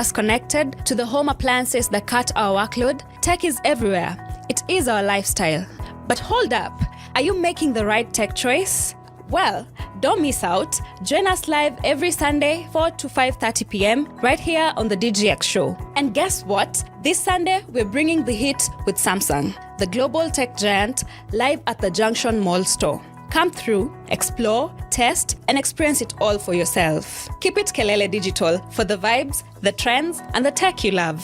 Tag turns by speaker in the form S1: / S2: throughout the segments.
S1: us connected to the home appliances that cut our workload. Tech is everywhere. It is our lifestyle. But hold up, are you making the right tech choice? Well, don't miss out. Join us live every Sunday, 4 to 5:30 p.m. right here on the DGX Show. And guess what? This Sunday, we're bringing the heat with Samsung, the global tech giant, live at the Junction Mall store. Come through, explore, test, and experience it all for yourself. Keep it Kelele Digital for the vibes, the trends, and the tech you love.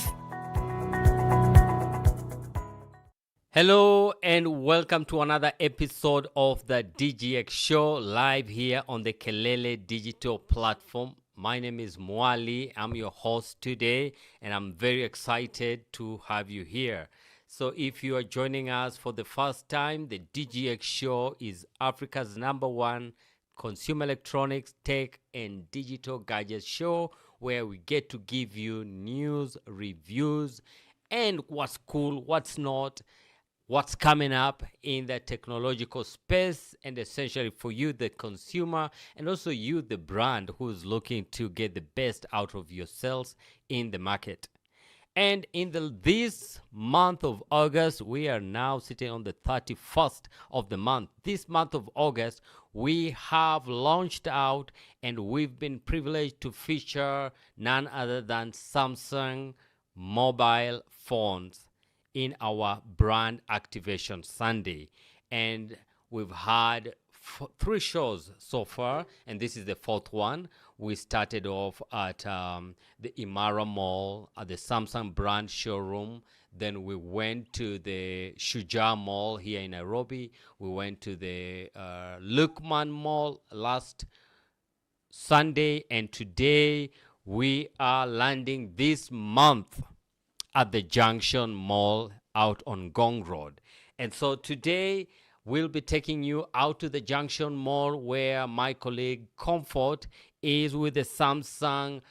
S2: Hello and welcome to another episode of the DGX Show live here on the Kelele Digital platform. My name is Mwali. I'm your host today and I'm very excited to have you here. So if you are joining us for the first time, the DGX Show is Africa's #1 consumer electronics, tech, and digital gadgets show where we get to give you news, reviews, and what's cool, what's not, what's coming up in the technological space, and essentially for you, the consumer, and also you, the brand, who's looking to get the best out of yourselves in the market. And in this month of August, we are now sitting on the 31st of the month. This month of August, we have launched out and we've been privileged to feature none other than Samsung mobile phones in our brand activation Sunday. And we've had 3 shows so far, and this is the 4th one. We started off at the Imara Mall at the Samsung brand showroom. Then we went to the Shujaa Mall here in Nairobi. We went to the Lukman Mall last Sunday, and today we are landing this month at the Junction Mall out on Gong Road. And so today we'll be taking you out to the Junction Mall where my colleague Comfort is with the Samsung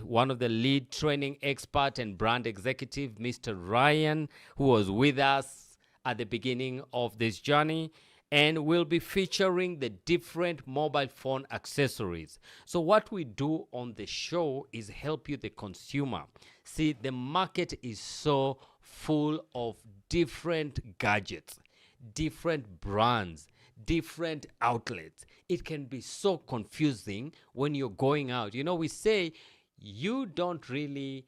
S2: one of the lead training expert and brand executive, Mr. Ryan, who was with us at the beginning of this journey. And we'll be featuring the different mobile phone accessories. So what we do on the show is help you, the consumer. See, the market is so full of different gadgets, different brands, different outlets. It can be so confusing when you're going out. You know, we say you don't really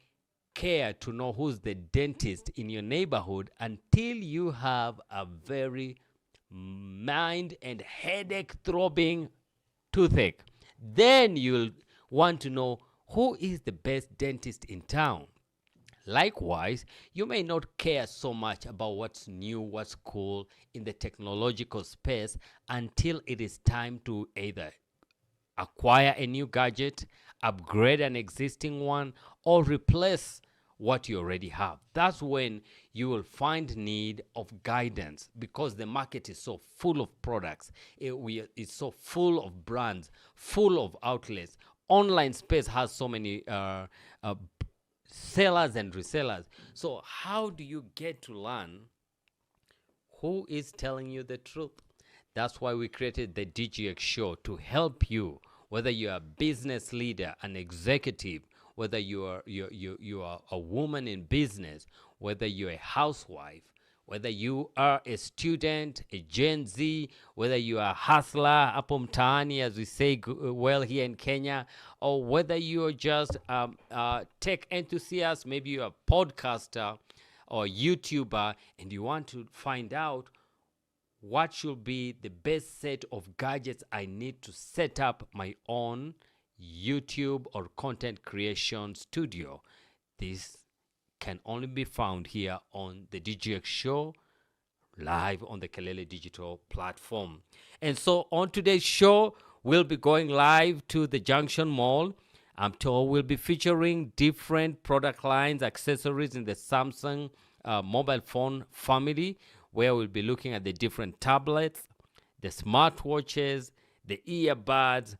S2: care to know who's the dentist in your neighborhood until you have a very mind and headache throbbing toothache. Then you'll want to know who is the best dentist in town. Likewise, you may not care so much about what's new, what's cool in the technological space until it is time to either acquire a new gadget, upgrade an existing one, or replace what you already have. That's when you will find need of guidance, because the market is so full of products. It's so full of brands, full of outlets. Online space has so many sellers and resellers. So how do you get to learn who is telling you the truth? That's why we created the DGX Show, to help you, whether you're a business leader, an executive, whether you are a woman in business, whether you're a housewife, whether you are a student, a Gen Z, whether you are a hustler, hapo mtaani, as we say well here in Kenya, or whether you're just tech enthusiast, maybe you're a podcaster or YouTuber, and you want to find out what should be the best set of gadgets I need to set up my own YouTube or content creation studio. This can only be found here on the DGX Show, live on the Kelele Digital platform. And so on today's show, we'll be going live to the Junction Mall. I'm told we'll be featuring different product lines, accessories in the Samsung mobile phone family, where we'll be looking at the different tablets, the smartwatches, the earbuds,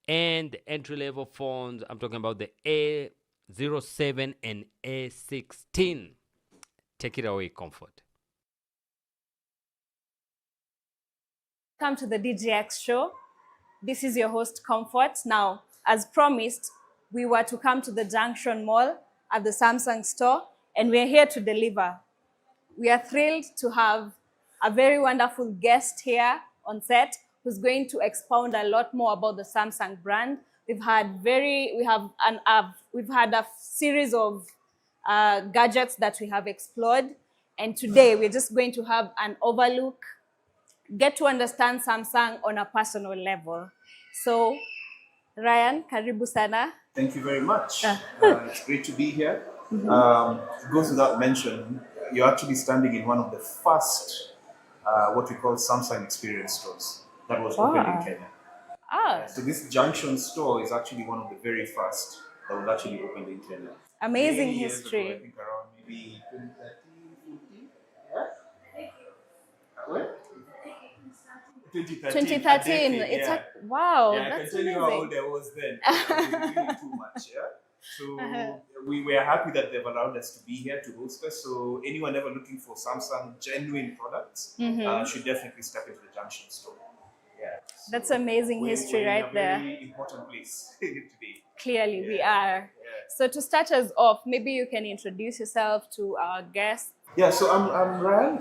S2: and the entry-level phones. I'm talking about the A07 and A16. Take it away, Comfort.
S1: Welcome to the DGX Show. This is your host, Comfort. Now, as promised, we were to come to the Junction Mall at the Samsung store, and we're here to deliver. We are thrilled to have a very wonderful guest here on set who's going to expound a lot more about the Samsung brand. We've had a series of gadgets that we have explored, and today we're just going to have an overlook, get to understand Samsung on a personal level. So, Ryan, karibu sana.
S3: Thank you very much. It's great to be here. It goes without mention, you're actually standing in one of the first, what we call Samsung experience stores that was opened in Kenya. So this Junction store is actually one of the very first that was actually opened in Kenya.
S1: Amazing
S3: Many years
S1: history.
S3: ago, I think around maybe 2013, 14. Yeah? What? 2013.
S1: 2013. It's like, wow,
S3: Yeah, I
S1: that's
S3: can tell you how old I was then. I was really too much, yeah. So we were happy that they've allowed us to be here to host us. So anyone ever looking for Samsung genuine products should definitely step into the Junction store. Yeah. So
S1: That's amazing history
S3: we're in
S1: right
S3: a
S1: there.
S3: very important place today.
S1: Clearly, we are.
S3: Yeah.
S1: So to start us off, maybe you can introduce yourself to our guests.
S3: Yeah, so I'm Ryan.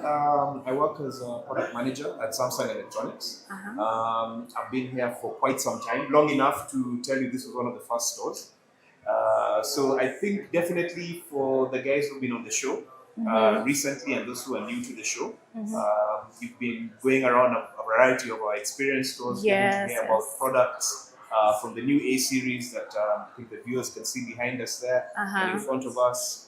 S3: I work as a product manager at Samsung Electronics. I've been here for quite some time, long enough to tell you this was one of the first stores. So I think definitely for the guys who've been on the show recently and those who are new to the show, you've been going around a variety of our experience stores, getting to hear about products from the new A series that I think the viewers can see behind us there and in front of us.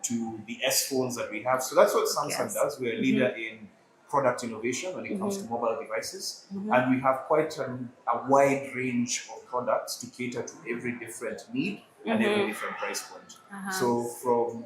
S3: To the S phones that we have. So that's what Samsung does. We're a leader in product innovation when it comes to mobile devices. And we have quite a wide range of products to cater to every different need and every different price point. So from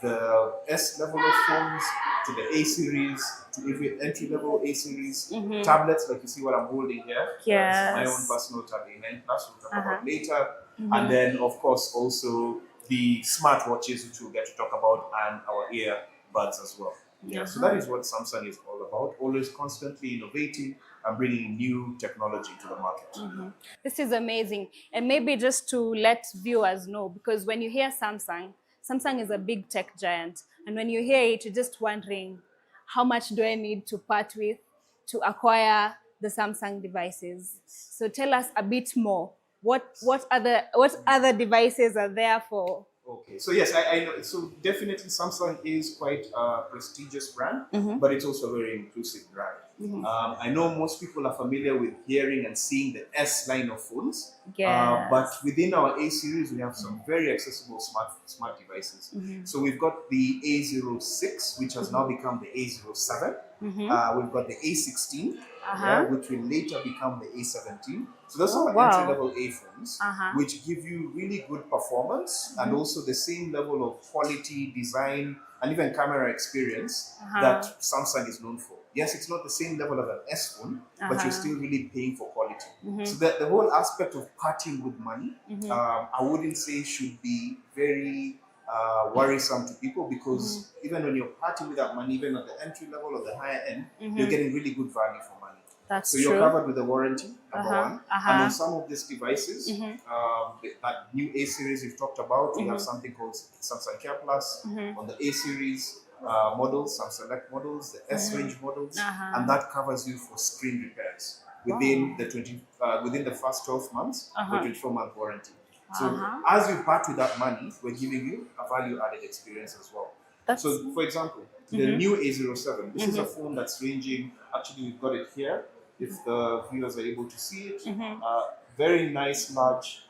S3: the S level of phones to the A series to every entry level A series, tablets like you see what I'm holding here.
S1: Yes.
S3: My own personal tablet 9 Plus, we'll talk about later. And then of course also the smartwatches, which we'll get to talk about, and our earbuds as well. Yeah, so that is what Samsung is all about, always constantly innovating and bringing new technology to the market.
S1: This is amazing. And maybe just to let viewers know, because when you hear Samsung, Samsung is a big tech giant. And when you hear it, you're just wondering, how much do I need to part with to acquire the Samsung devices? So tell us a bit more. What other devices are there for?
S3: Okay, so yes, I know. So definitely Samsung is quite a prestigious brand, but it's also a very inclusive brand. I know most people are familiar with hearing and seeing the S line of phones, but within our A series, we have some very accessible smart devices. So we've got the A06, which has now become the A07. We've got the A16, which will later become the A17. So those are entry-level A phones, which give you really good performance and also the same level of quality, design, and even camera experience that Samsung is known for. Yes, it's not the same level of an S phone, but you're still really paying for quality. So the whole aspect of parting with money, I wouldn't say should be very worrisome to people, because even when you're parting with that money, even at the entry level or the higher end, you're getting really good value for money.
S1: That's
S3: so
S1: true.
S3: You're covered with the warranty, number one. And on some of these devices, that new A series we've talked about, we have something called Samsung Care Plus. On the A series models, some select models, the S range models, and that covers you for screen repairs within within the first 12 months, with 24-month warranty. So as you part with that money, we're giving you a value-added experience as well. So, for example, the new A07, this is a phone that's ranging, actually we've got it here, if the viewers are able to see it. Very nice, large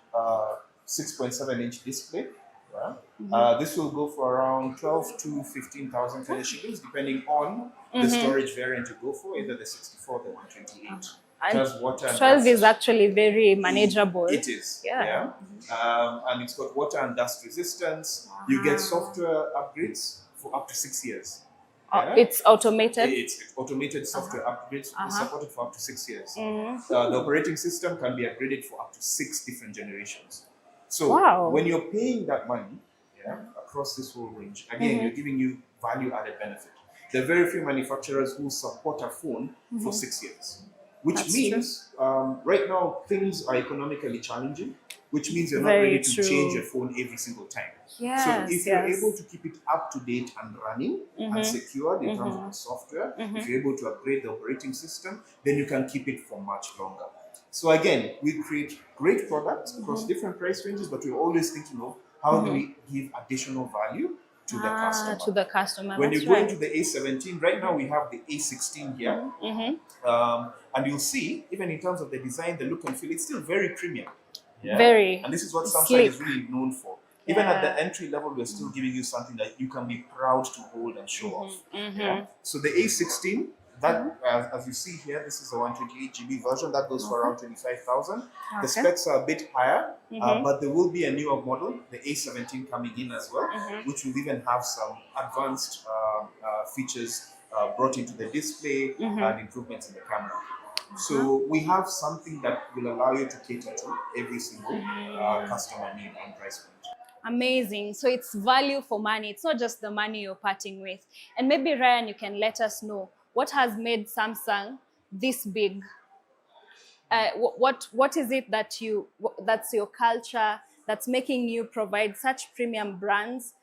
S3: 6.7-inch display. This will go for around 12 to 15,000 Kenya shillings, depending on the storage variant you go for, either the 64 or the 128.
S1: And 12 is actually very manageable.
S3: It is, and it's got water and dust resistance. You get software upgrades for up to 6 years.
S1: It's automated?
S3: It's automated software upgrades supported for up to 6 years. The operating system can be upgraded for up to 6 different generations. So when you're paying that money across this whole range, again, you're giving you value-added benefit. There are very few manufacturers who support a phone for 6 years. which
S1: That's
S3: means right now things are economically challenging, which means you're not
S1: Very
S3: ready to
S1: true.
S3: change your phone every single time. So
S1: Yes,
S3: if you're
S1: yes.
S3: able to keep it up to date and running and secured in terms of the software, if you're able to upgrade the operating system, then you can keep it for much longer. So again, we create great products across different price ranges, but we're always thinking of how do we give additional value to the customer.
S1: To the customer.
S3: When
S1: That's
S3: you go
S1: right.
S3: into the A17, right now we have the A16 here. And you'll see, even in terms of the design, the look and feel, it's still very premium. Yeah?
S1: Very.
S3: And this is what Samsung
S1: Sleek.
S3: is really known for. Even at
S1: Yeah.
S3: the entry level, we're still giving you something that you can be proud to hold and show off. Yeah? So the A16, that as you see here, this is a 128 GB version that goes for around 25,000. The specs are a bit higher, but there will be a newer model, the A17, coming in as well, which will even have some advanced features brought into the display and improvements in the camera. So we have something that will allow you to cater to every single customer need and price point.
S1: Amazing. So it's value for money. It's not just the money you're parting with. And maybe Ryan, you can let us know what has made Samsung this big. What is it that that's your culture that's making you provide such premium brands?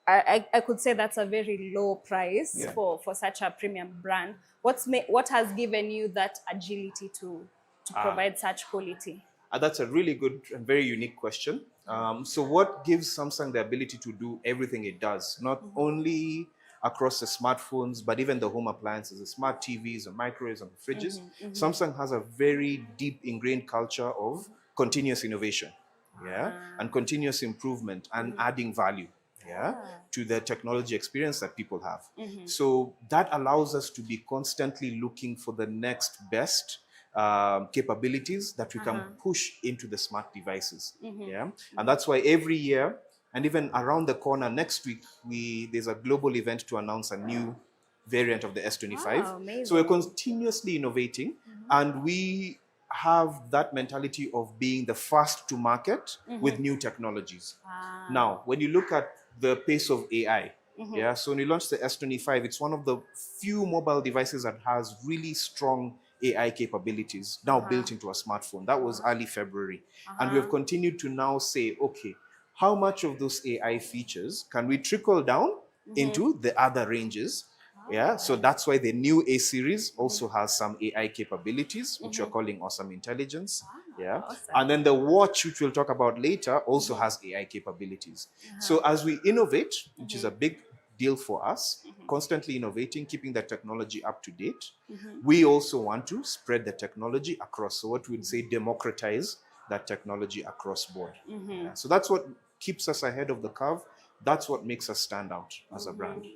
S1: I could say that's a very low price for such a premium brand. What has given you that agility to provide such quality?
S3: That's a really good and very unique question. So what gives Samsung the ability to do everything it does, not only across the smartphones, but even the home appliances, the smart TVs, the microwaves, and the fridges? Samsung has a very deep ingrained culture of continuous innovation, and continuous improvement and adding value, to the technology experience that people have. So that allows us to be constantly looking for the next best capabilities that we can push into the smart devices. And that's why every year, and even around the corner next week, there's a global event to announce a new variant of the S25.
S1: Wow,
S3: So we're continuously innovating, and we have that mentality of being the first to market with new technologies. Now, when you look at the pace of AI, so when we launched the S25, it's one of the few mobile devices that has really strong AI capabilities now built into a smartphone. That was early February. And we've continued to now say, okay, how much of those AI features can we trickle down into the other ranges? So that's why the new A series also has some AI capabilities, which we're calling Awesome Intelligence.
S1: Awesome.
S3: And then the watch, which we'll talk about later, also has AI capabilities. So as we innovate, which is a big deal for us, constantly innovating, keeping the technology up to date, we also want to spread the technology across. So what we'd say, democratize that technology across board. So that's what keeps us ahead of the curve. That's what makes us stand out as a brand.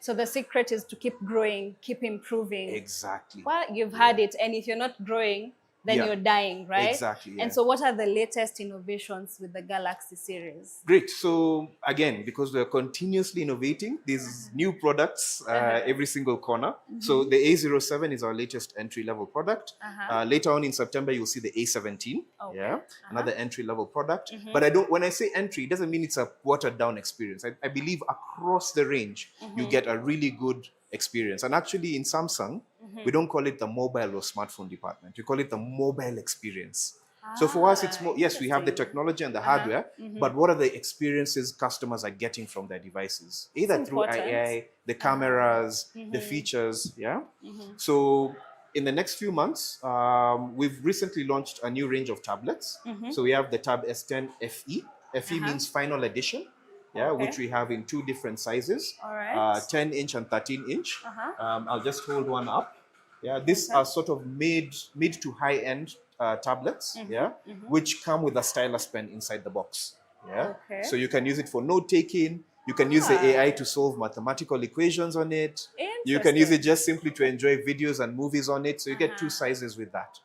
S1: So the secret is to keep growing, keep improving.
S3: Exactly.
S1: Well, you've had it, and if you're not growing, then you're dying, right?
S3: Exactly.
S1: And so what are the latest innovations with the Galaxy series?
S3: Great. So again, because we're continuously innovating, these new products every single corner. So the A07 is our latest entry-level product. Later on in September, you'll see the A17. Another entry-level product. But when I say entry, it doesn't mean it's a watered-down experience. I believe across the range, you get a really good experience. And actually in Samsung, we don't call it the mobile or smartphone department. We call it the mobile experience. So for us, it's more, yes, we have the technology and the hardware, but what are the experiences customers are getting from their devices? Either through AI, the cameras, the features, So in the next few months, we've recently launched a new range of tablets. So we have the Tab S10 FE. FE means final edition. Which we have in two different sizes, 10-inch and 13-inch. I'll just hold one up. These are sort of mid to high-end tablets, which come with a stylus pen inside the box. So you can use it for note-taking. You can use the AI to solve mathematical equations on it. You can use it just simply to enjoy videos and movies on it. So you get two sizes with that.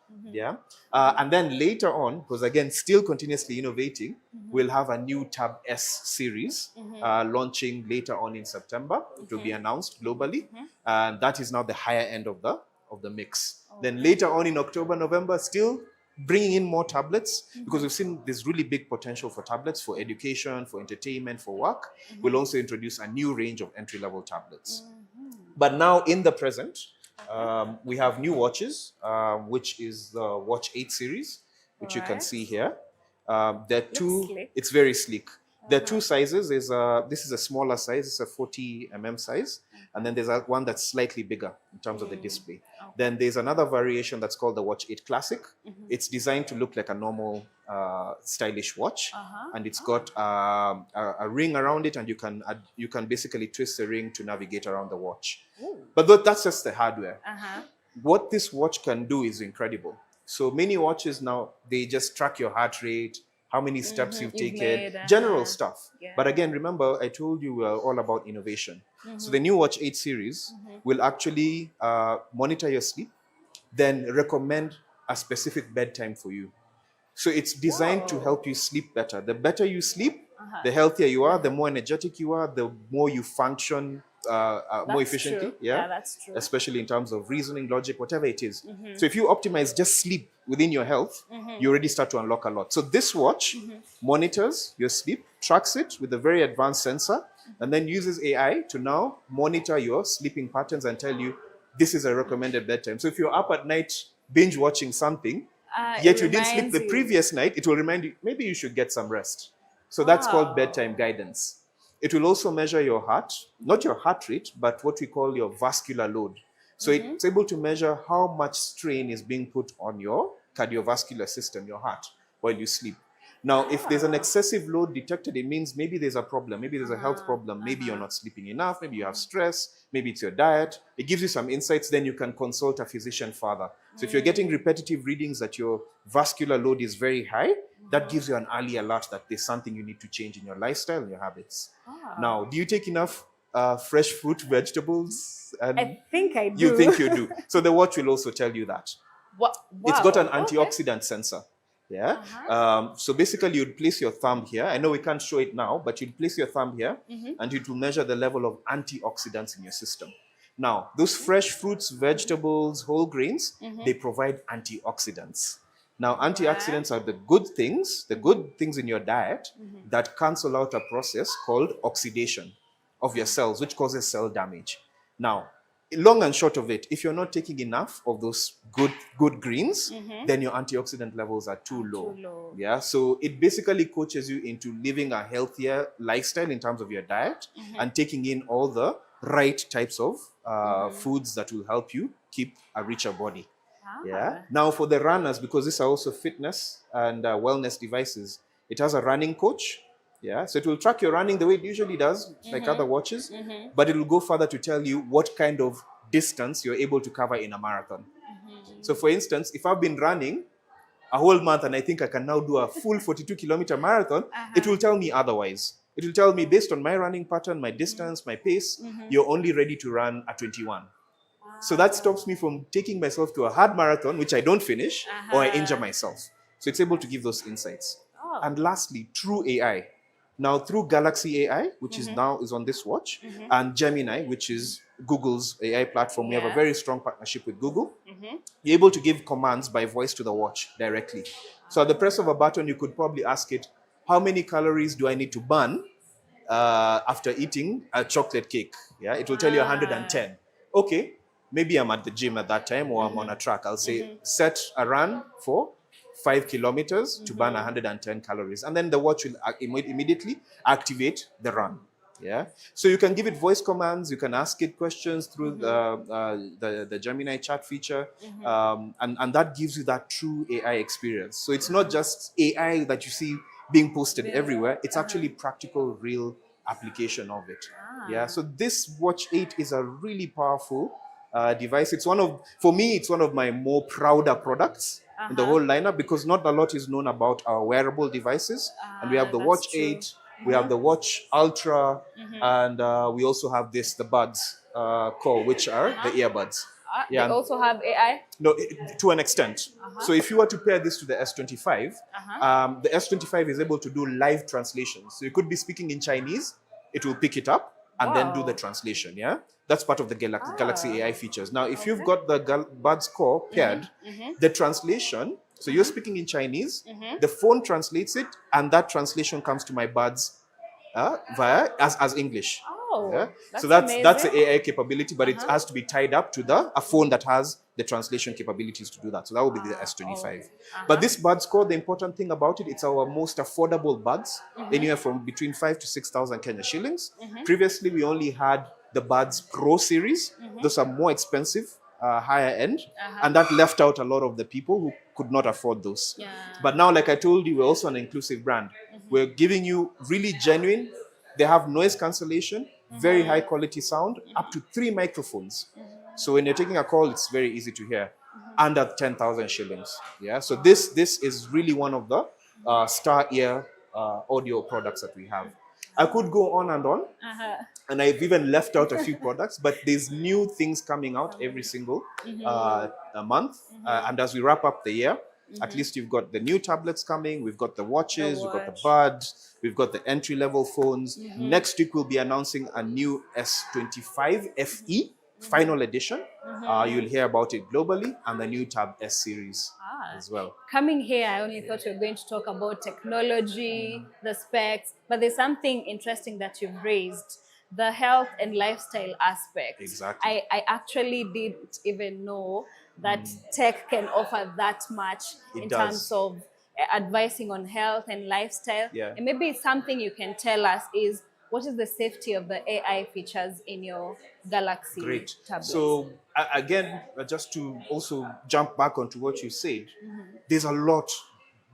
S3: And then later on, because again, still continuously innovating, we'll have a new Tab S series launching later on in September. It will be announced globally. And that is now the higher end of the mix. Then later on in October, November, still bringing in more tablets, because we've seen this really big potential for tablets, for education, for entertainment, for work. We'll also introduce a new range of entry-level tablets. But now in the present, We have new watches, which is the Watch 8 series, which you can
S1: Alright.
S3: see here. There are two.
S1: sleek.
S3: It's very sleek. There are two sizes. This is a smaller size. It's a 40 size, and then there's one that's slightly bigger in terms of the display. Then there's another variation that's called the Watch 8 Classic. It's designed to look like a normal stylish watch, and it's got a ring around it, and you can basically twist the ring to navigate around the watch. But that's just the hardware. What this watch can do is incredible. So many watches now, they just track your heart rate, how many steps you've taken,
S1: made,
S3: general stuff.
S1: Yeah.
S3: But again, remember, I told you we're all about innovation. So the new Watch 8 series will actually monitor your sleep, then recommend a specific bedtime for you. So it's designed to help you sleep better. The better you sleep, the healthier you are, the more energetic you are, the more you function more efficiently.
S1: True. Yeah, that's true.
S3: Especially in terms of reasoning, logic, whatever it is. So if you optimize just sleep within your health, you already start to unlock a lot. So this watch monitors your sleep, tracks it with a very advanced sensor, and then uses AI to now monitor your sleeping patterns and tell you this is a recommended bedtime. So if you're up at night binge watching something, yet you didn't sleep the previous night, it will remind you maybe you should get some rest. So that's called bedtime guidance. It will also measure your heart, not your heart rate, but what we call your vascular load. So it's able to measure how much strain is being put on your cardiovascular system, your heart, while you sleep. Now, if there's an excessive load detected, it means maybe there's a problem. Maybe there's a health problem. Maybe you're not sleeping enough. Maybe you have stress. Maybe it's your diet. It gives you some insights. Then you can consult a physician further. So if you're getting repetitive readings that your vascular load is very high, that gives you an early alert that there's something you need to change in your lifestyle and your habits. Now, do you take enough fresh fruit, vegetables? And
S1: I think I do.
S3: You think you do. So the watch will also tell you that.
S1: Wow.
S3: It's got an antioxidant sensor. Yeah. So basically, you'd place your thumb here. I know we can't show it now, but you'd place your thumb here, and it will measure the level of antioxidants in your system. Now, those fresh fruits, vegetables, whole grains, they provide antioxidants. Now, antioxidants are the good things in your diet that cancel out a process called oxidation of your cells, which causes cell damage. Now, long and short of it, if you're not taking enough of those good greens, then your antioxidant levels are too low. Yeah, so it basically coaches you into living a healthier lifestyle in terms of your diet and taking in all the right types of foods that will help you keep a richer body. Yeah. Now for the runners, because these are also fitness and wellness devices, it has a running coach. Yeah, so it will track your running the way it usually does, like other watches, but it will go further to tell you what kind of distance you're able to cover in a marathon. So for instance, if I've been running a whole month and I think I can now do a full 42-kilometer marathon, it will tell me otherwise. It will tell me based on my running pattern, my distance, my pace, you're only ready to run at 21. So that stops me from taking myself to a hard marathon, which I don't finish, or I injure myself. So it's able to give those insights. And lastly, through AI. Now, through Galaxy AI, which is on this watch, and Gemini, which is Google's AI platform, we have a very strong partnership with Google. You're able to give commands by voice to the watch directly. So at the press of a button, you could probably ask it, how many calories do I need to burn after eating a chocolate cake? Yeah, it will tell you 110. Okay, maybe I'm at the gym at that time or I'm on a track. I'll say, set a run for 5 kilometers to burn 110 calories. And then the watch will immediately activate the run. Yeah. So you can give it voice commands. You can ask it questions through the Gemini chat feature. And that gives you that true AI experience. So it's not just AI that you see being posted everywhere. It's actually practical, real application of it. Yeah. So this Watch 8 is a really powerful device. For me, it's one of my more prouder products in the whole lineup, because not a lot is known about our wearable devices. And we have the Watch 8, we have the Watch Ultra, and we also have the Buds Core, which are the earbuds.
S1: They also have AI?
S3: No, to an extent. So if you were to pair this to the S25, the S25 is able to do live translations. So you could be speaking in Chinese, it will pick it up and then do the translation. Yeah, that's part of the Galaxy AI features. Now, if you've got the Buds Core paired, the translation, so you're speaking in Chinese, the phone translates it, and that translation comes to my buds via as English.
S1: Oh,
S3: Yeah.
S1: that's
S3: So that's the
S1: amazing.
S3: AI capability, but it has to be tied up to a phone that has the translation capabilities to do that. So that would be the S25.
S1: Okay.
S3: But this buds core, the important thing about it, it's our most affordable buds, anywhere from between 5 to 6,000 Kenya shillings. Previously, we only had the Buds Pro series. Those are more expensive, higher end, and that left out a lot of the people who could not afford those.
S1: Yeah.
S3: But now, like I told you, we're also an inclusive brand. We're giving you really genuine. They have noise cancellation, very high quality sound, up to 3 microphones. So when you're taking a call, it's very easy to hear, under 10,000 shillings. Yeah. So this is really one of the star ear audio products that we have. I could go on and on, and I've even left out a few products, but there's new things coming out every single a month. And as we wrap up the year, at least you've got the new tablets coming, we've got the watches, we've got the buds, we've got the entry-level phones. Next week, we'll be announcing a new S25 FE final edition. You'll hear about it globally, and the new Tab S series as well.
S1: Coming here, I only thought we were going to talk about technology, the specs, but there's something interesting that you've raised, the health and lifestyle aspect.
S3: Exactly.
S1: I actually didn't even know that tech can offer that much
S3: It
S1: in
S3: does.
S1: terms of advising on health and lifestyle.
S3: Yeah.
S1: And maybe something you can tell us is, what is the safety of the AI features in your Galaxy
S3: Great.
S1: tablets?
S3: So again, just to also jump back onto what you said, there's a lot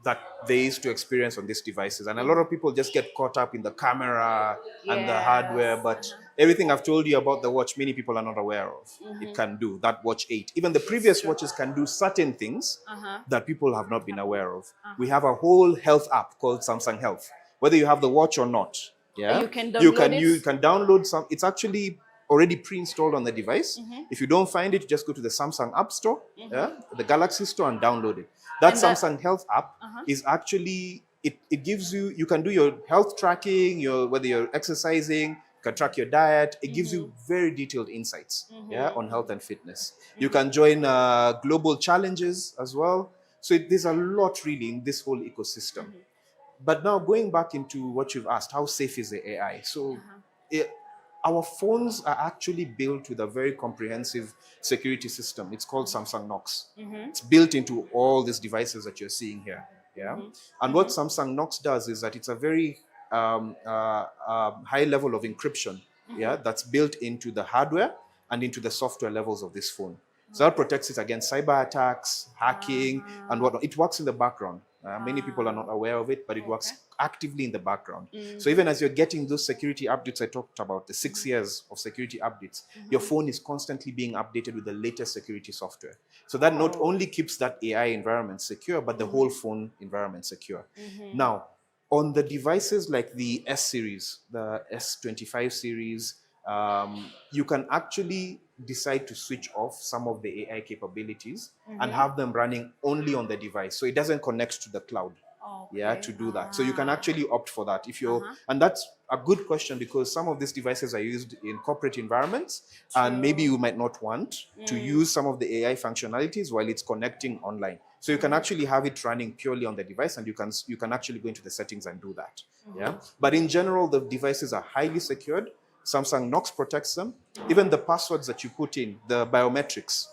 S3: that there is to experience on these devices, and a lot of people just get caught up in the camera and the
S1: Yes.
S3: hardware. But everything I've told you about the watch, many people are not aware of. It can do that. Watch 8, even the previous watches can do certain things that people have not been aware of. We have a whole health app called Samsung Health. Whether you have the watch or not, yeah,
S1: You can download it?
S3: you can download some. It's actually already pre-installed on the device. If you don't find it, just go to the Samsung App Store, yeah, the Galaxy Store, and download it. That
S1: And that-
S3: Samsung Health app is actually, it gives you can do your health tracking, whether you're exercising, you can track your diet. It gives you very detailed insights, yeah, on health and fitness. You can join global challenges as well. So there's a lot really in this whole ecosystem. But now going back into what you've asked, how safe is the AI? So our phones are actually built with a very comprehensive security system. It's called Samsung Knox. It's built into all these devices that you're seeing here. Yeah. And what Samsung Knox does is that it's a very high level of encryption, yeah, that's built into the hardware and into the software levels of this phone. So that protects it against cyber attacks, hacking, and whatnot. It works in the background. Many people are not aware of it, but it works actively in the background. So even as you're getting those security updates I talked about, the 6 years of security updates, your phone is constantly being updated with the latest security software. So that not only keeps that AI environment secure, but the whole phone environment secure. Now, on the devices like the S series, the S25 series, you can actually decide to switch off some of the AI capabilities and have them running only on the device. So it doesn't connect to the cloud. Yeah, to do that. So you can actually opt for that if you're, and that's a good question because some of these devices are used in corporate environments, and maybe you might not want to use some of the AI functionalities while it's connecting online. So you can actually have it running purely on the device, and you can actually go into the settings and do that. Yeah, but in general, the devices are highly secured. Samsung Knox protects them. Even the passwords that you put in, the biometrics,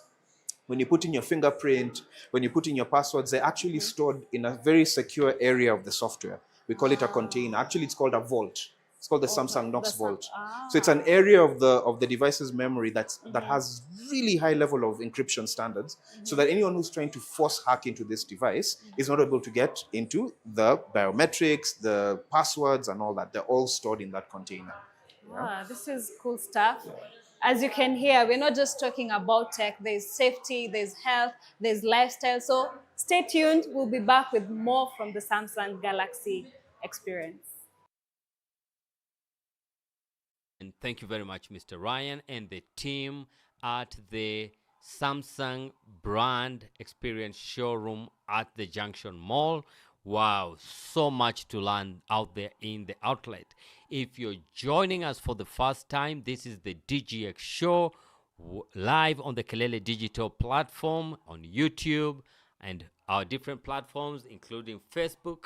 S3: when you put in your fingerprint, when you put in your passwords, they're actually stored in a very secure area of the software. We call it a container. Actually, it's called a vault. It's called the Samsung Knox Vault. So it's an area of the device's memory that has really high level of encryption standards, so that anyone who's trying to force hack into this device is not able to get into the biometrics, the passwords, and all that. They're all stored in that container.
S1: This is cool stuff. As you can hear, we're not just talking about tech. There's safety, there's health, there's lifestyle. So stay tuned. We'll be back with more from the Samsung Galaxy experience.
S2: And thank you very much, Mr. Ryan and the team at the Samsung Brand Experience Showroom at the Junction Mall. Wow, so much to learn out there in the outlet. If you're joining us for the first time, this is the DGX Show live on the Kelele Digital platform on YouTube and our different platforms, including Facebook,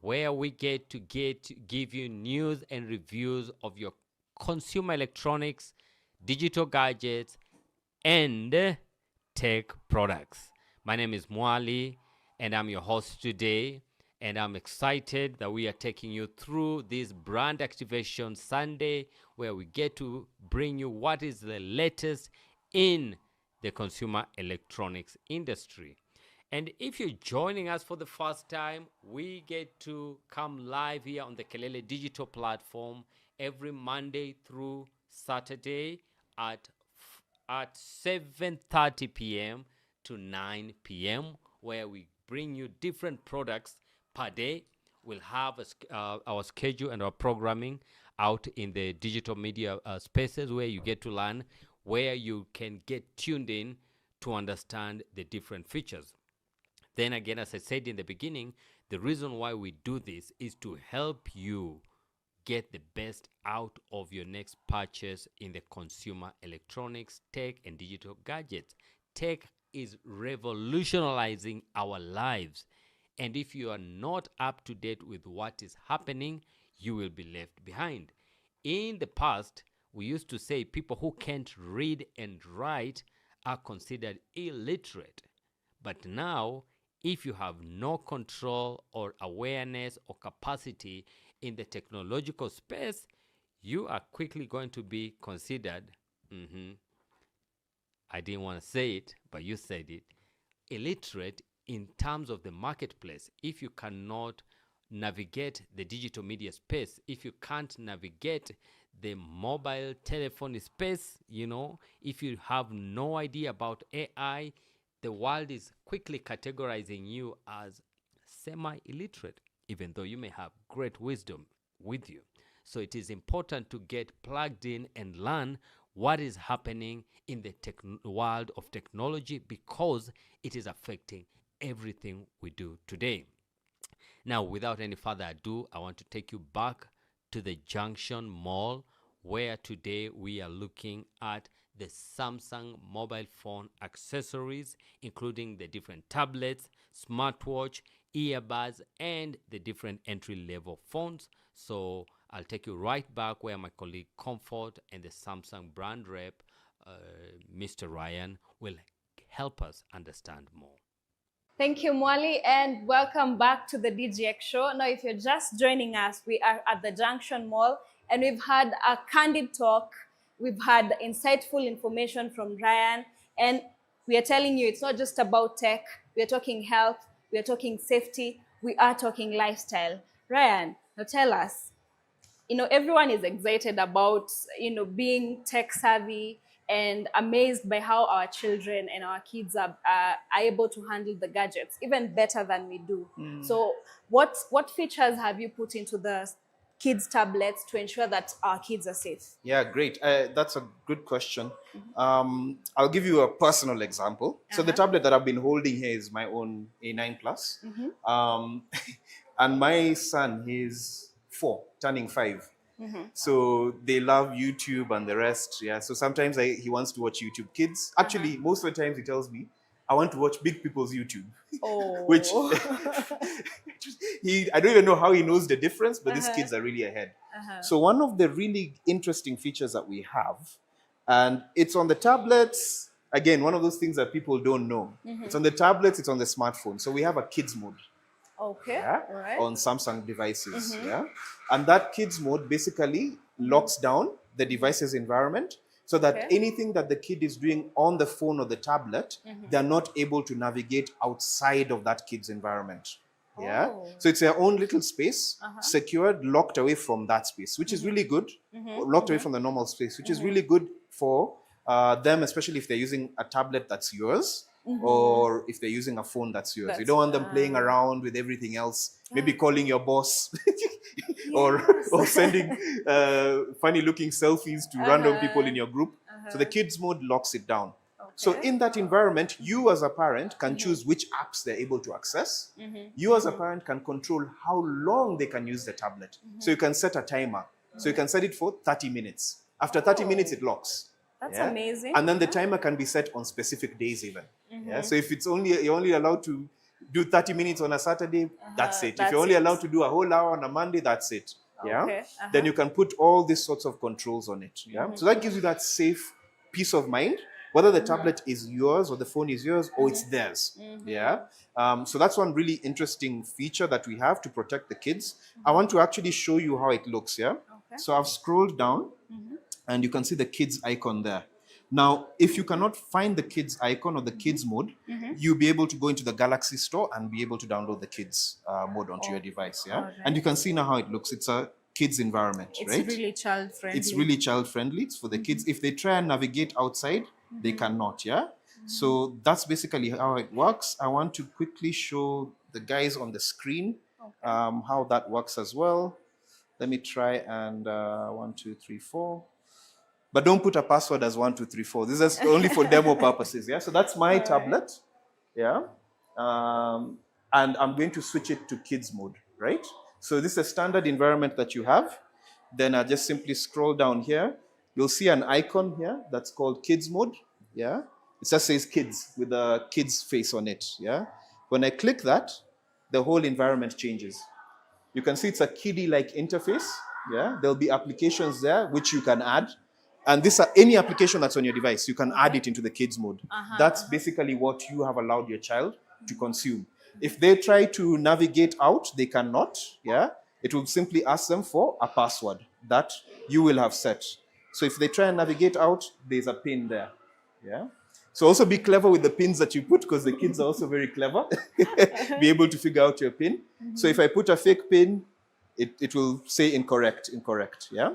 S2: where we get to give you news and reviews of your consumer electronics, digital gadgets, and tech products. My name is Mwali, and I'm your host today. And I'm excited that we are taking you through this Brand Activation Sunday, where we get to bring you what is the latest in the consumer electronics industry. And if you're joining us for the first time, we get to come live here on the Kelele digital platform every Monday through Saturday at 7:30 p.m. to 9 p.m., where we bring you different products per day. We'll have our schedule and our programming out in the digital media spaces, where you get to learn, where you can get tuned in to understand the different features. Then again, as I said in the beginning, the reason why we do this is to help you get the best out of your next purchase in the consumer electronics, tech, and digital gadgets. Tech is revolutionizing our lives. And if you are not up to date with what is happening, you will be left behind. In the past, we used to say people who can't read and write are considered illiterate. But now, if you have no control or awareness or capacity in the technological space, you are quickly going to be considered, I didn't want to say it, but you said it, illiterate in terms of the marketplace. If you cannot navigate the digital media space, if you can't navigate the mobile telephone space, if you have no idea about AI, the world is quickly categorizing you as semi-illiterate, even though you may have great wisdom with you. So it is important to get plugged in and learn what is happening in the world of technology, because it is affecting everything we do today. Now, without any further ado, I want to take you back to the Junction Mall, where today we are looking at the Samsung mobile phone accessories, including the different tablets, smartwatch, earbuds, and the different entry-level phones. So I'll take you right back where my colleague Comfort and the Samsung brand rep, Mr. Ryan, will help us understand more.
S1: Thank you, Mwali, and welcome back to the DGX show. Now, if you're just joining us, we are at the Junction Mall, and we've had a candid talk. We've had insightful information from Ryan, and we are telling you it's not just about tech. We are talking health, we are talking safety, we are talking lifestyle. Ryan, now tell us, everyone is excited about, being tech savvy and amazed by how our children and our kids are able to handle the gadgets even better than we do. So what features have you put into the kids' tablets to ensure that our kids are safe?
S3: Yeah, great. That's a good question. I'll give you a personal example. So the tablet that I've been holding here is my own A9 Plus. And my son, he's 4, turning 5. So they love YouTube and the rest. Yeah. So sometimes he wants to watch YouTube Kids. Actually, most of the times he tells me, I want to watch big people's YouTube. Which I don't even know how he knows the difference, but these kids are really ahead. So one of the really interesting features that we have, and it's on the tablets, again, one of those things that people don't know. It's on the tablets, it's on the smartphone. So we have a kids mode.
S1: Okay.
S3: Yeah,
S1: all right.
S3: On Samsung devices. Yeah. And that kids mode basically locks down the device's environment, so that anything that the kid is doing on the phone or the tablet, they're not able to navigate outside of that kid's environment. Yeah. So it's their own little space, secured, locked away from that space, which is really good. Locked away from the normal space, which is really good for them, especially if they're using a tablet that's yours, or if they're using a phone that's yours. You don't want them playing around with everything else, maybe calling your boss or sending funny looking selfies to random people in your group. So the kids mode locks it down. So in that environment, you as a parent can choose which apps they're able to access. You as a parent can control how long they can use the tablet. So you can set a timer. So you can set it for 30 minutes. After 30 minutes, it locks.
S1: That's amazing.
S3: And then the timer can be set on specific days even. Yeah. So if you're only allowed to do 30 minutes on a Saturday, that's it. If you're only allowed to do a whole hour on a Monday, that's it. Yeah.
S1: Okay,
S3: Then you can put all these sorts of controls on it. Yeah. So that gives you that safe peace of mind, whether the tablet is yours or the phone is yours or it's theirs. Yeah. So that's one really interesting feature that we have to protect the kids. I want to actually show you how it looks. Yeah.
S1: Okay.
S3: So I've scrolled down and you can see the kids icon there. Now, if you cannot find the kids icon or the kids mode, you'll be able to go into the Galaxy Store and be able to download the kids mode onto your device. Yeah.
S1: Alright.
S3: And you can see now how it looks. It's a kids environment,
S1: It's
S3: right?
S1: really child friendly.
S3: It's really child friendly. It's for the kids. If they try and navigate outside, they cannot. Yeah. So that's basically how it works. I want to quickly show the guys on the screen how that works as well. Let me try and 1, 2, 3, 4. But don't put a password as 1, 2, 3, 4. This is only for demo purposes. Yeah. So that's my tablet. Yeah. And I'm going to switch it to kids mode, right? So this is a standard environment that you have. Then I just simply scroll down here. You'll see an icon here that's called kids mode. Yeah. It just says kids with a kid's face on it. Yeah. When I click that, the whole environment changes. You can see it's a kiddie-like interface. Yeah. There'll be applications there which you can add. And this are any application that's on your device, you can add it into the kids mode. That's basically what you have allowed your child to consume. If they try to navigate out, they cannot. Yeah, it will simply ask them for a password that you will have set. So if they try and navigate out, there's a pin there. Yeah. So also be clever with the pins that you put, because the kids are also very clever. Be able to figure out your pin. So if I put a fake pin, it will say incorrect, yeah?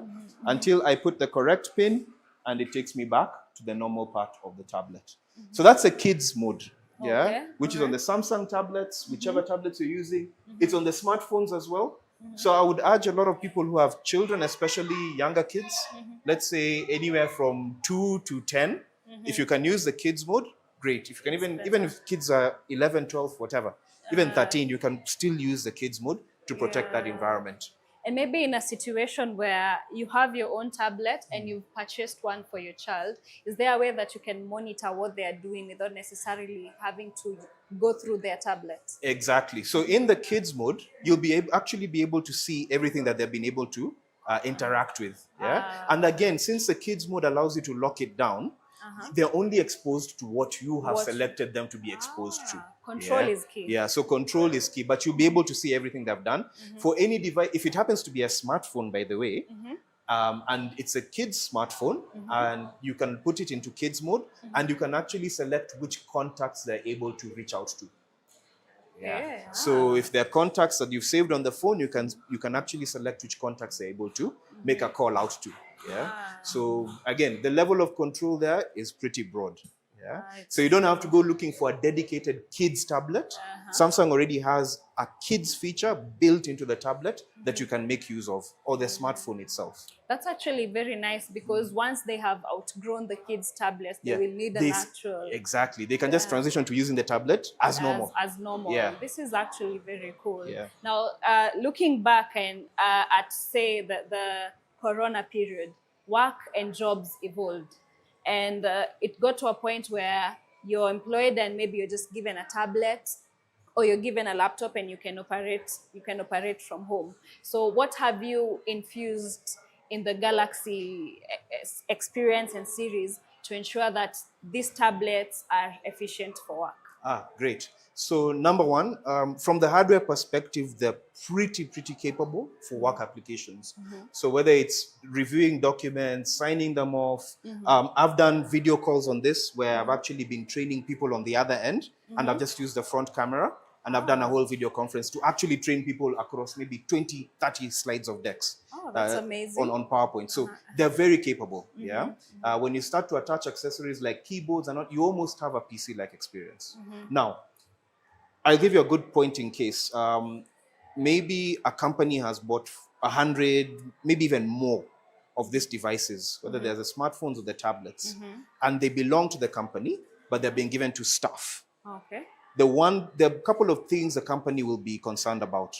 S3: Until I put the correct pin and it takes me back to the normal part of the tablet. So that's a kids mode, yeah? Which is on the Samsung tablets, whichever tablets you're using. It's on the smartphones as well. So I would urge a lot of people who have children, especially younger kids, let's say anywhere from 2 to 10, if you can use the kids mode, great. If you can even if kids are 11, 12, whatever, even 13, you can still use the kids mode to protect that environment.
S1: And maybe in a situation where you have your own tablet and you've purchased one for your child, is there a way that you can monitor what they are doing without necessarily having to go through their tablet?
S3: Exactly. So in the kids mode, you'll be actually be able to see everything that they've been able to interact with. Yeah. And again, since the kids mode allows you to lock it down, they're only exposed to what you have selected them to be exposed to.
S1: Control is key.
S3: Yeah, so control is key, but you'll be able to see everything they've done. For any device, if it happens to be a smartphone, by the way, and it's a kid's smartphone, and you can put it into kids mode, and you can actually select which contacts they're able to reach out to. Yeah. So if there are contacts that you've saved on the phone, you can actually select which contacts they're able to make a call out to. Yeah. So again, the level of control there is pretty broad. Yeah. So you don't have to go looking for a dedicated kids tablet. Samsung already has a kids feature built into the tablet that you can make use of, or the smartphone itself.
S1: That's actually very nice, because once they have outgrown the kids' tablets, they will need an actual.
S3: Exactly. They can just transition to using the tablet as normal.
S1: As normal.
S3: Yeah.
S1: This is actually very cool.
S3: Yeah.
S1: Now, looking back and at, say, the Corona period, work and jobs evolved. And it got to a point where you're employed and maybe you're just given a tablet or you're given a laptop and you can operate from home. So what have you infused in the Galaxy experience and series to ensure that these tablets are efficient for work?
S3: Great. So number one, from the hardware perspective, they're pretty capable for work applications. So whether it's reviewing documents, signing them off, I've done video calls on this where I've actually been training people on the other end, and I've just used the front camera, and I've done a whole video conference to actually train people across maybe 20, 30 slides of decks.
S1: That's amazing.
S3: On PowerPoint. So they're very capable. Yeah. When you start to attach accessories like keyboards and you almost have a PC-like experience. Now, I'll give you a good point in case. Maybe a company has bought 100, maybe even more of these devices, whether they're the smartphones or the tablets, and they belong to the company, but they're being given to staff.
S1: Okay.
S3: There are a couple of things the company will be concerned about.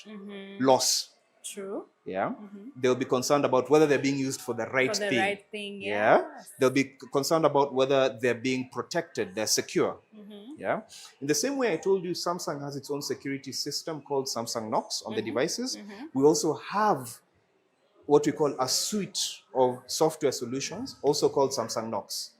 S3: Loss.
S1: True.
S3: Yeah. They'll be concerned about whether they're being used for the right thing.
S1: Right thing,
S3: yeah. They'll be concerned about whether they're being protected, they're secure. Yeah. In the same way I told you, Samsung has its own security system called Samsung Knox on the devices. We also have what we call a suite of software solutions, also called Samsung Knox.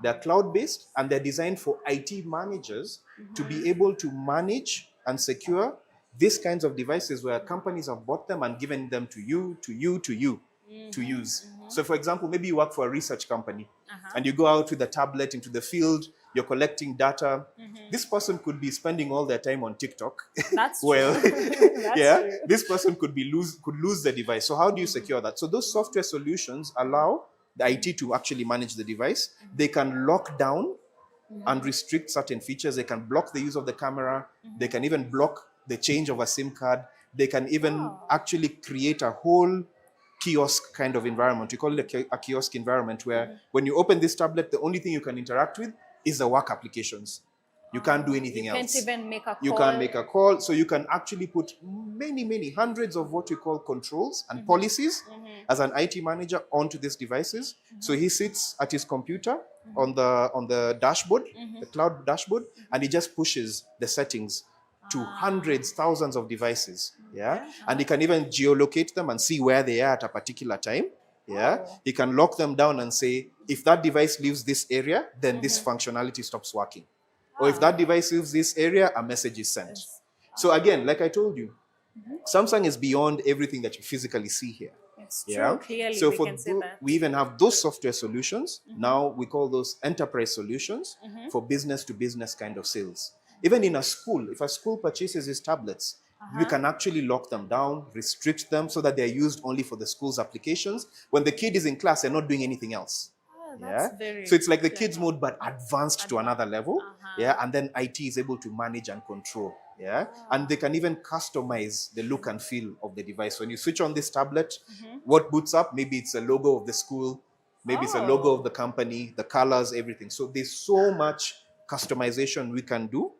S3: They're cloud-based and they're designed for IT managers to be able to manage and secure these kinds of devices where companies have bought them and given them to you to use. So for example, maybe you work for a research company and you go out with a tablet into the field, you're collecting data. This person could be spending all their time on TikTok.
S1: That's
S3: well,
S1: true. That's true.
S3: this person could lose the device. So how do you secure that? So those software solutions allow the IT to actually manage the device. They can lock down and restrict certain features. They can block the use of the camera. They can even block the change of a SIM card. They can even actually create a whole kiosk kind of environment. We call it a kiosk environment where when you open this tablet, the only thing you can interact with is the work applications. You can't do anything else.
S1: You can't even make a call.
S3: You can't make a call. So you can actually put many hundreds of what we call controls and policies as an IT manager onto these devices. So he sits at his computer on the dashboard, the cloud dashboard, and he just pushes the settings to hundreds, thousands of devices. And he can even geolocate them and see where they are at a particular time. He can lock them down and say, if that device leaves this area, then this functionality stops working. Or if that device leaves this area, a message is sent. So again, like I told you, Samsung is beyond everything that you physically see here.
S1: It's true, clearly
S3: So
S1: we can say that.
S3: we even have those software solutions. Now we call those enterprise solutions for business to business kind of sales. Even in a school, if a school purchases these tablets, we can actually lock them down, restrict them so that they're used only for the school's applications. When the kid is in class, they're not doing anything else. So it's like the kids mode, but advanced to another level. And then IT is able to manage and control. And they can even customize the look and feel of the device. When you switch on this tablet, what boots up? Maybe it's a logo of the school, maybe it's a logo of the company, the colors, everything. So there's so much customization we can do.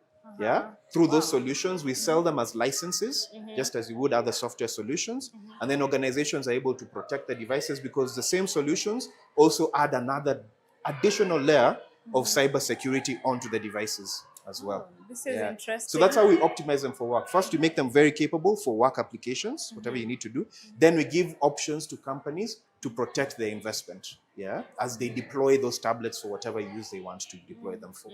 S3: Through those solutions. We sell them as licenses, just as you would other software solutions. And then organizations are able to protect the devices because the same solutions also add another additional layer of cybersecurity onto the devices as well.
S1: This is interesting.
S3: So that's how we optimize them for work. First, we make them very capable for work applications, whatever you need to do. Then we give options to companies to protect their investment, as they deploy those tablets for whatever use they want to deploy them for.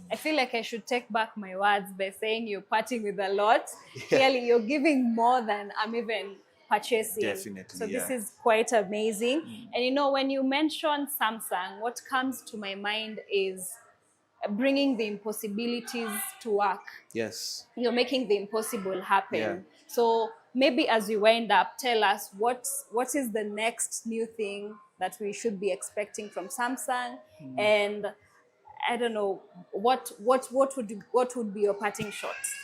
S1: I feel like I should take back my words by saying you're parting with a lot. Clearly, you're giving more than I'm even purchasing.
S3: Definitely,
S1: So this is quite amazing. And you know, when you mention Samsung, what comes to my mind is bringing the impossibilities to work.
S3: Yes.
S1: You're making the impossible happen. So maybe as we wind up, tell us what is the next new thing that we should be expecting from Samsung, and I don't know what would be your parting shots?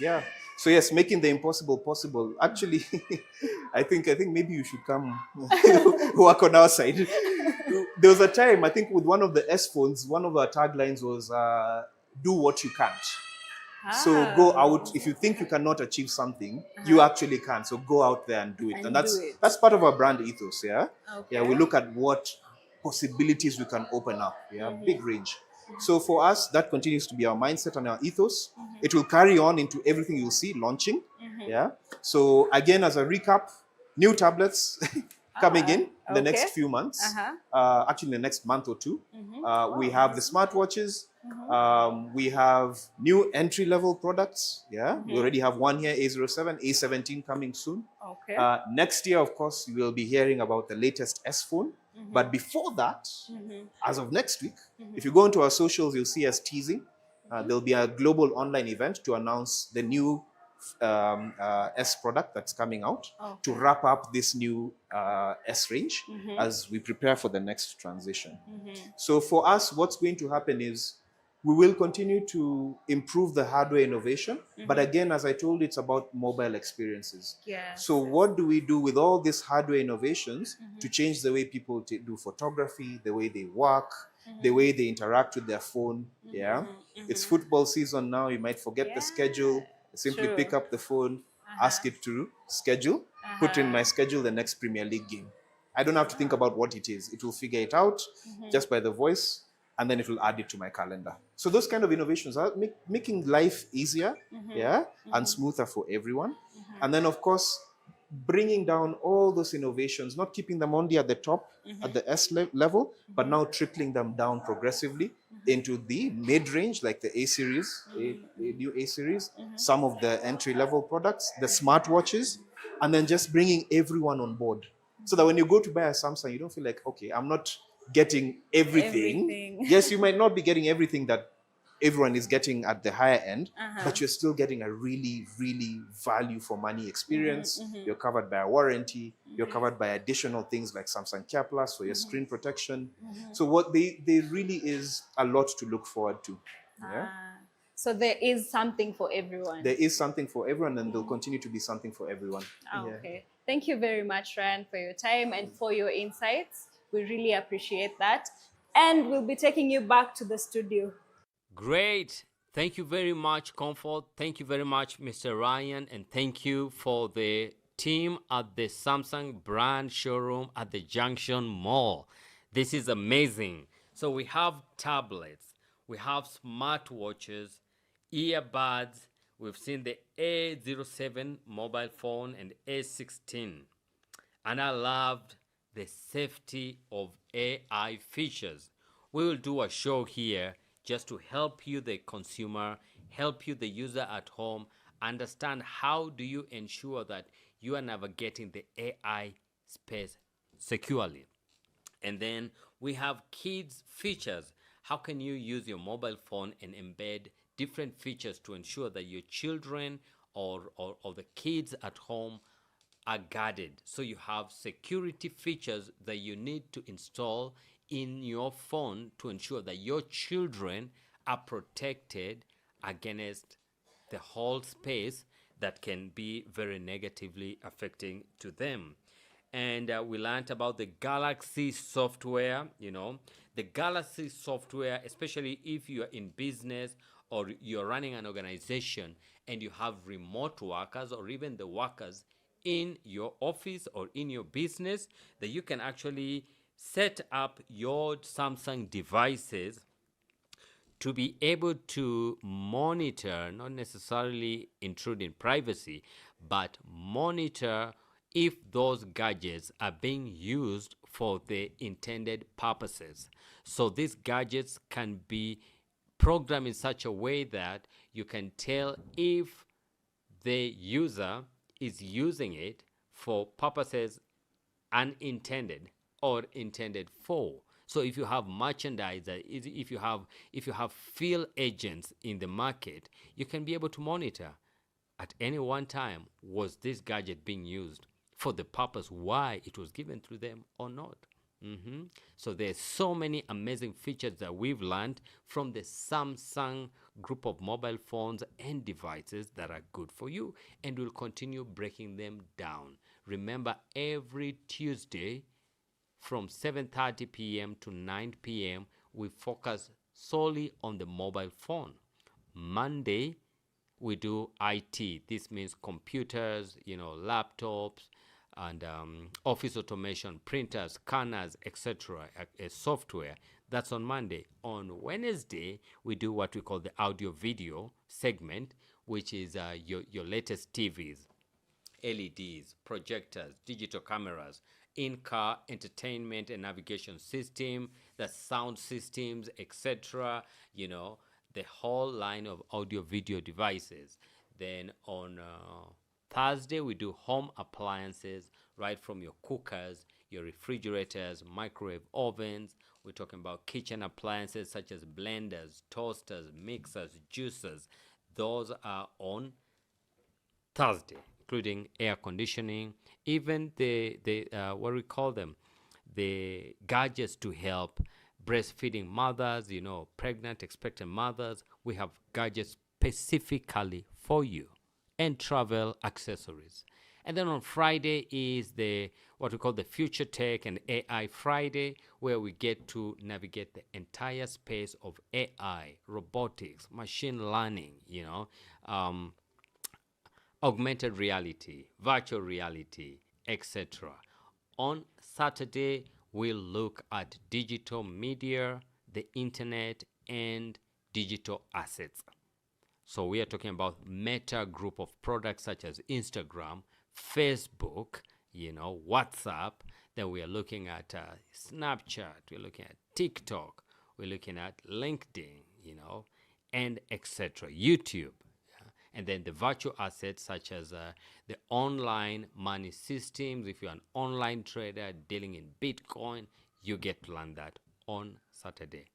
S3: So yes, making the impossible possible. Actually, I think maybe you should come work on our side. There was a time, I think, with one of the S phones, one of our taglines was do what you can't. So go out. If you think you cannot achieve something, you actually can. So go out there and do it. And that's part of our brand ethos. We look at what possibilities we can open up. Big range. So for us, that continues to be our mindset and our ethos. It will carry on into everything you'll see launching. So again, as a recap, new tablets coming in the next few months. Actually, in the next month or two. We have the smartwatches. We have new entry-level products. We already have one here, A07, A17 coming soon. Next year, of course, you will be hearing about the latest S phone. But before that, as of next week, if you go into our socials, you'll see us teasing. There'll be a global online event to announce the new S product that's coming out to wrap up this new S range as we prepare for the next transition. So for us, what's going to happen is we will continue to improve the hardware innovation. But again, as I told you, it's about mobile experiences. So what do we do with all these hardware innovations to change the way people do photography, the way they work, the way they interact with their phone? It's football season now. You might forget the schedule. Simply pick up the phone, ask it to schedule, put in my schedule the next Premier League game. I don't have to think about what it is. It will figure it out just by the voice, and then it will add it to my calendar. So those kind of innovations are making life easier, and smoother for everyone. And then, of course, bringing down all those innovations, not keeping them only at the top, at the level, but now trickling them down progressively into the mid-range, like the A series, new A series, some of the entry-level products, the smartwatches, and then just bringing everyone on board. So that when you go to buy a Samsung, you don't feel like, okay, I'm not getting everything. Yes, you might not be getting everything that everyone is getting at the higher end, but you're still getting a really, really value for money experience. You're covered by a warranty. You're covered by additional things like Samsung Care Plus for your screen protection. So what they really is a lot to look forward to. Yeah.
S1: So there is something for everyone.
S3: There is something for everyone, and there'll continue to be something for everyone.
S1: Okay. Thank you very much, Ryan, for your time and for your insights. We really appreciate that. And we'll be taking you back to the studio.
S2: Great. Thank you very much, Comfort. Thank you very much, Mr. Ryan. And thank you for the team at the Samsung brand showroom at the Junction Mall. This is amazing. So we have tablets, we have smartwatches, earbuds. We've seen the A07 mobile phone and A16. And I loved the safety of AI features. We will do a show here just to help you, the consumer, help you, the user at home, understand how do you ensure that you are navigating the AI space securely. And then we have kids features. How can you use your mobile phone and embed different features to ensure that your children or the kids at home are guarded? So you have security features that you need to install in your phone to ensure that your children are protected against the whole space that can be very negatively affecting to them. And we learned about the Galaxy software. The Galaxy software, especially if you are in business or you're running an organization and you have remote workers or even the workers in your office or in your business, that you can actually set up your Samsung devices to be able to monitor, not necessarily intrude in privacy, but monitor if those gadgets are being used for the intended purposes. So these gadgets can be programmed in such a way that you can tell if the user is using it for purposes unintended or intended for. So if you have merchandise, if you have field agents in the market, you can be able to monitor at any one time, was this gadget being used for the purpose why it was given to them or not. So there's so many amazing features that we've learned from the Samsung group of mobile phones and devices that are good for you, and we'll continue breaking them down. Remember, every Tuesday from 7:30 p.m. to 9 p.m. we focus solely on the mobile phone. Monday we do IT. This means computers, laptops, and office automation, printers, scanners, etc., software. That's on Monday. On Wednesday, we do what we call the audio-video segment, which is your latest TVs, LEDs, projectors, digital cameras, in-car entertainment and navigation system, the sound systems, etc., the whole line of audio-video devices. Then on Thursday, we do home appliances, right from your cookers, your refrigerators, microwave ovens. We're talking about kitchen appliances such as blenders, toasters, mixers, juicers. Those are on Thursday, including air conditioning, even the what we call them, the gadgets to help breastfeeding mothers, pregnant, expectant mothers. We have gadgets specifically for you, and travel accessories. And then on Friday is what we call the Future Tech and AI Friday, where we get to navigate the entire space of AI, robotics, machine learning, augmented reality, virtual reality, etc. On Saturday, we'll look at digital media, the internet, and digital assets. So we are talking about Meta group of products such as Instagram, Facebook, WhatsApp. Then we are looking at Snapchat. We're looking at TikTok. We're looking at LinkedIn, and etc. YouTube. And then the virtual assets such as the online money systems. If you're an online trader dealing in Bitcoin, you get to learn that on Saturday.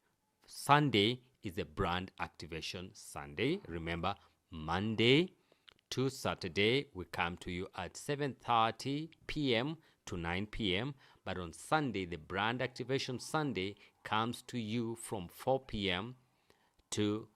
S2: Sunday is a brand activation Sunday. Remember, Monday to Saturday, we come to you at 7:30 p.m. to 9 p.m. But on Sunday, the brand activation Sunday comes to you from 4 p.m. to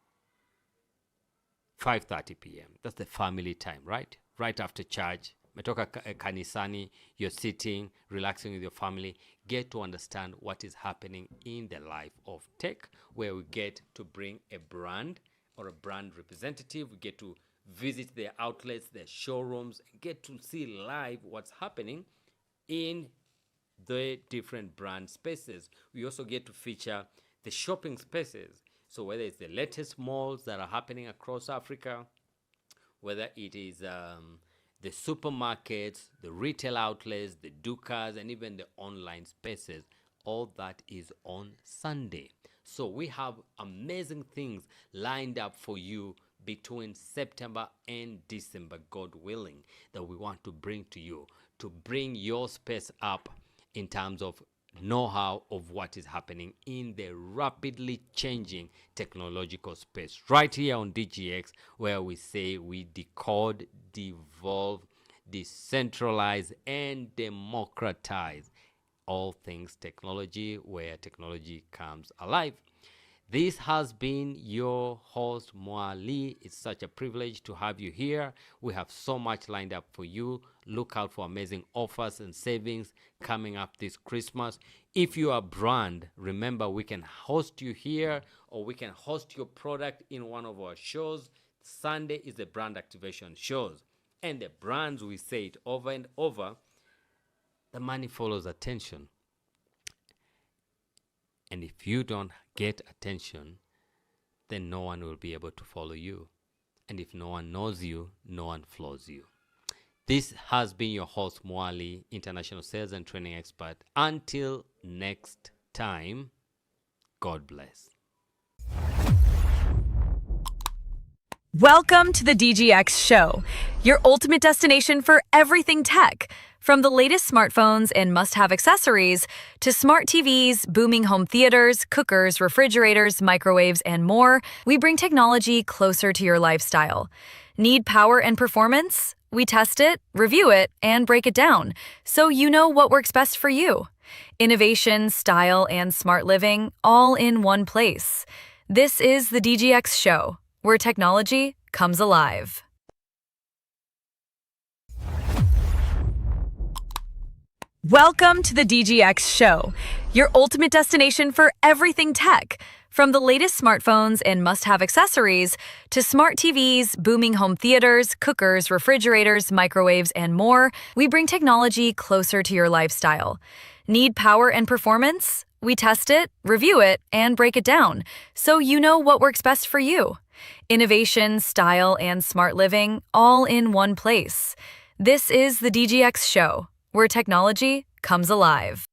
S2: 5:30 p.m. That's the family time, right? Right after church. Metoka kanisani, you're sitting, relaxing with your family. Get to understand what is happening in the life of tech, where we get to bring a brand or a brand representative. We get to visit their outlets, their showrooms, get to see live what's happening in the different brand spaces. We also get to feature the shopping spaces. So whether it's the latest malls that are happening across Africa, whether it is the supermarkets, the retail outlets, the dukas, and even the online spaces, all that is on Sunday. So we have amazing things lined up for you between September and December, God willing, that we want to bring to you, to bring your space up in terms of know-how of what is happening in the rapidly changing technological space. Right here on DGX, where we say we decode, devolve, decentralize, and democratize all things technology, where technology comes alive. This has been your host, Mwali. It's such a privilege to have you here. We have so much lined up for you. Look out for amazing offers and savings coming up this Christmas. If you are a brand, remember we can host you here, or we can host your product in one of our shows. Sunday is the brand activation shows. And the brands, we say it over and over, the money follows attention. And if you don't get attention, then no one will be able to follow you. And if no one knows you, no one follows you. This has been your host, Mwali, international sales and training expert. Until next time, God bless.
S4: Welcome to the DGX Show, your ultimate destination for everything tech. From the latest smartphones and must-have accessories to smart TVs, booming home theaters, cookers, refrigerators, microwaves, and more, we bring technology closer to your lifestyle. Need power and performance? We test it, review it, and break it down, so you know what works best for you. Innovation, style, and smart living, all in one place. This is the DGX Show, where technology comes alive. Welcome to the DGX Show, your ultimate destination for everything tech. From the latest smartphones and must-have accessories to smart TVs, booming home theaters, cookers, refrigerators, microwaves, and more, we bring technology closer to your lifestyle. Need power and performance? We test it, review it, and break it down, so you know what works best for you. Innovation, style, and smart living, all in one place. This is the DGX Show, where technology comes alive.